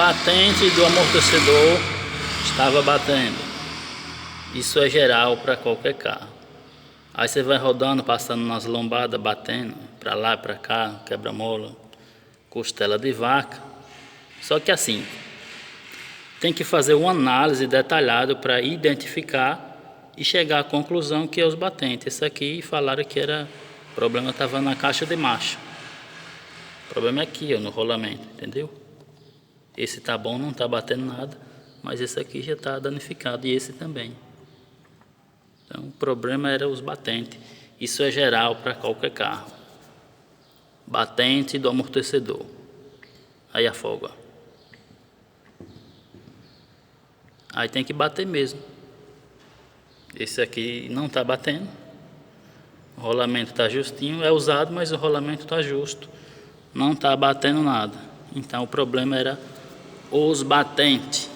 batente do amortecedor estava batendo. Isso é geral para qualquer carro. Aí você vai rodando, passando nas lombadas, batendo para lá, para cá, quebra-mola, costela de vaca. Só que assim, tem que fazer uma análise detalhada para identificar e chegar à conclusão que é os batentes. Esse aqui falaram que era, o problema estava na caixa de marcha. O problema é aqui, ó, no rolamento, entendeu? Esse tá bom, não tá batendo nada, mas esse aqui já está danificado e esse também. Então o problema era os batentes. Isso é geral para qualquer carro. Batente do amortecedor. Aí afoga. Aí tem que bater mesmo. Esse aqui não está batendo. O rolamento está justinho, é usado, mas o rolamento está justo. Não está batendo nada. Então o problema era os batentes.